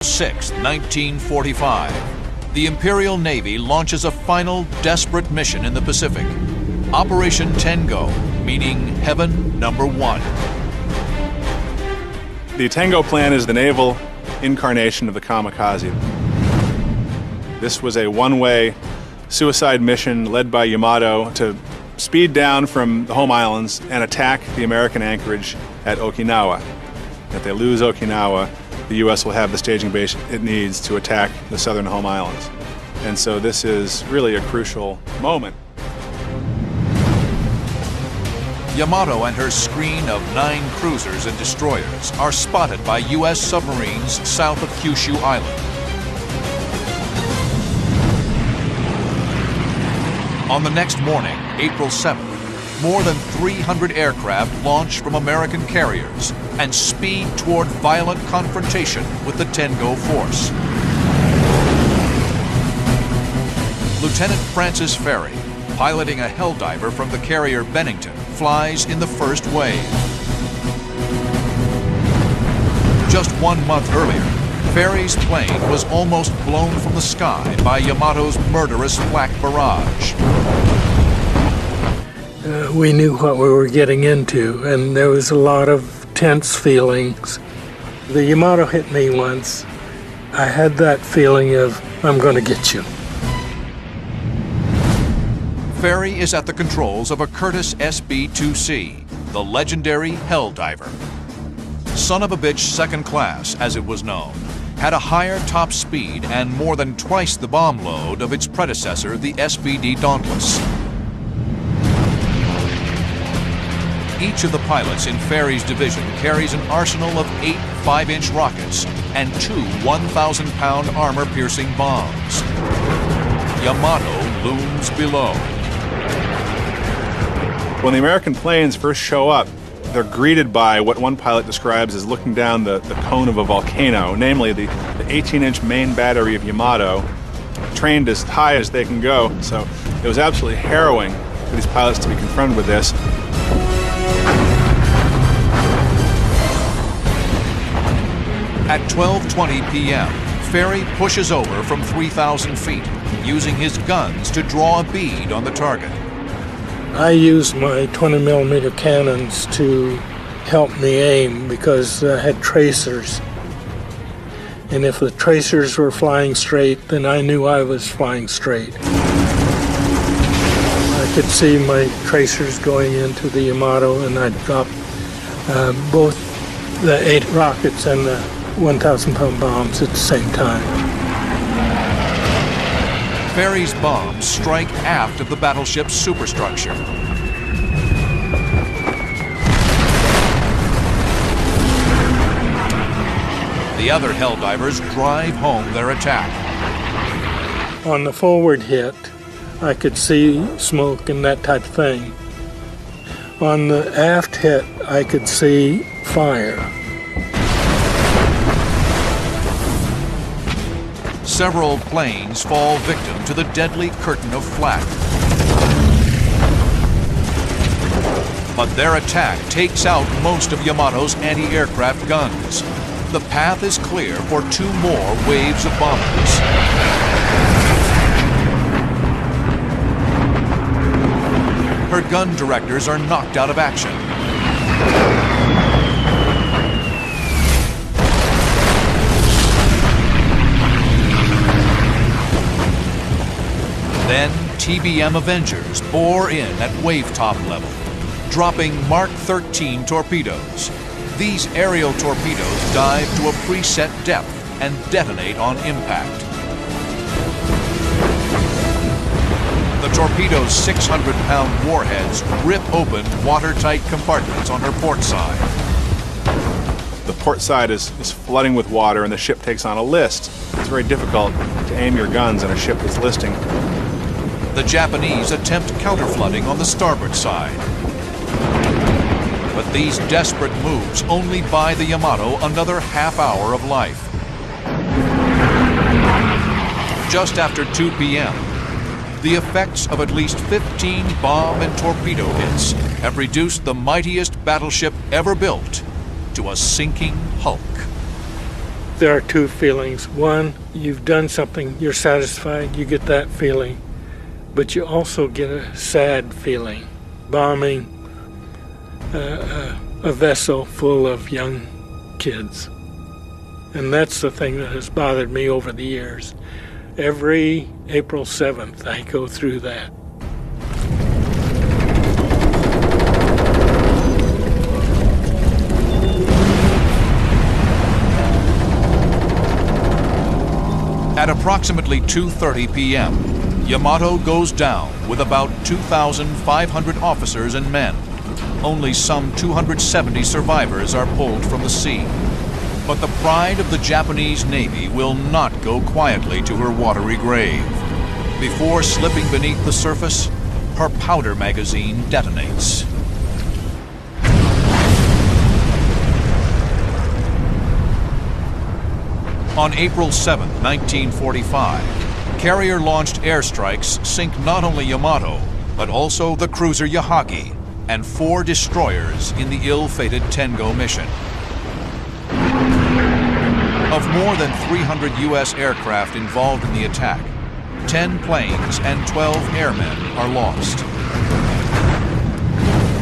6, 1945, the Imperial Navy launches a final desperate mission in the Pacific. Operation Tengo, meaning Heaven Number 1. The Tengo plan is the naval incarnation of the kamikaze. This was a one-way suicide mission led by Yamato to speed down from the home islands and attack the American anchorage at Okinawa. If they lose Okinawa, the U.S. will have the staging base it needs to attack the southern home islands. And so this is really a crucial moment. Yamato and her screen of 9 cruisers and destroyers are spotted by U.S. submarines south of Kyushu Island. On the next morning, April 7th, more than 300 aircraft launch from American carriers and speed toward violent confrontation with the Tengo force. Lieutenant Francis Ferry, piloting a Helldiver from the carrier Bennington, flies in the first wave. Just 1 month earlier, Ferry's plane was almost blown from the sky by Yamato's murderous flak barrage. We knew what we were getting into, and there was a lot of tense feelings. The Yamato hit me once. I had that feeling of, I'm going to get you. Ferry is at the controls of a Curtiss SB-2C, the legendary Helldiver. Son of a bitch second class, as it was known, had a higher top speed and more than twice the bomb load of its predecessor, the SBD Dauntless. Each of the pilots in Ferry's division carries an arsenal of 8 5-inch rockets and 2 1,000-pound armor-piercing bombs. Yamato looms below. When the American planes first show up, they're greeted by what one pilot describes as looking down the cone of a volcano, namely the 18-inch main battery of Yamato, trained as high as they can go. So it was absolutely harrowing for these pilots to be confronted with this. At 12:20 p.m., Ferry pushes over from 3,000 feet, using his guns to draw a bead on the target. I used my 20mm cannons to help me aim because I had tracers. And if the tracers were flying straight, then I knew I was flying straight. I could see my tracers going into the Yamato, and I'd drop both the 8 rockets and the 1,000-pound bombs at the same time. Ferry's bombs strike aft of the battleship's superstructure. The other Helldivers drive home their attack. On the forward hit, I could see smoke and that type of thing. On the aft hit, I could see fire. Several planes fall victim to the deadly curtain of flak. But their attack takes out most of Yamato's anti-aircraft guns. The path is clear for 2 more waves of bombers. Her gun directors are knocked out of action. Then TBM Avengers bore in at wavetop level, dropping Mark 13 torpedoes. These aerial torpedoes dive to a preset depth and detonate on impact. The torpedo's 600-pound warheads rip open watertight compartments on her port side. The port side is flooding with water, and the ship takes on a list. It's very difficult to aim your guns on a ship that's listing. The Japanese attempt counterflooding on the starboard side. But these desperate moves only buy the Yamato another half hour of life. Just after 2 p.m., the effects of at least 15 bomb and torpedo hits have reduced the mightiest battleship ever built to a sinking hulk. there are two feelings. One, you've done something, you're satisfied, you get that feeling. But you also get a sad feeling. Bombing a vessel full of young kids. And that's the thing that has bothered me over the years. Every April 7th, I go through that. At approximately 2:30 p.m., Yamato goes down with about 2,500 officers and men. Only some 270 survivors are pulled from the sea. But the pride of the Japanese Navy will not go quietly to her watery grave. Before slipping beneath the surface, her powder magazine detonates. On April 7, 1945, carrier-launched airstrikes sink not only Yamato, but also the cruiser Yahagi and 4 destroyers in the ill-fated Tengo mission. Of more than 300 U.S. aircraft involved in the attack, 10 planes and 12 airmen are lost.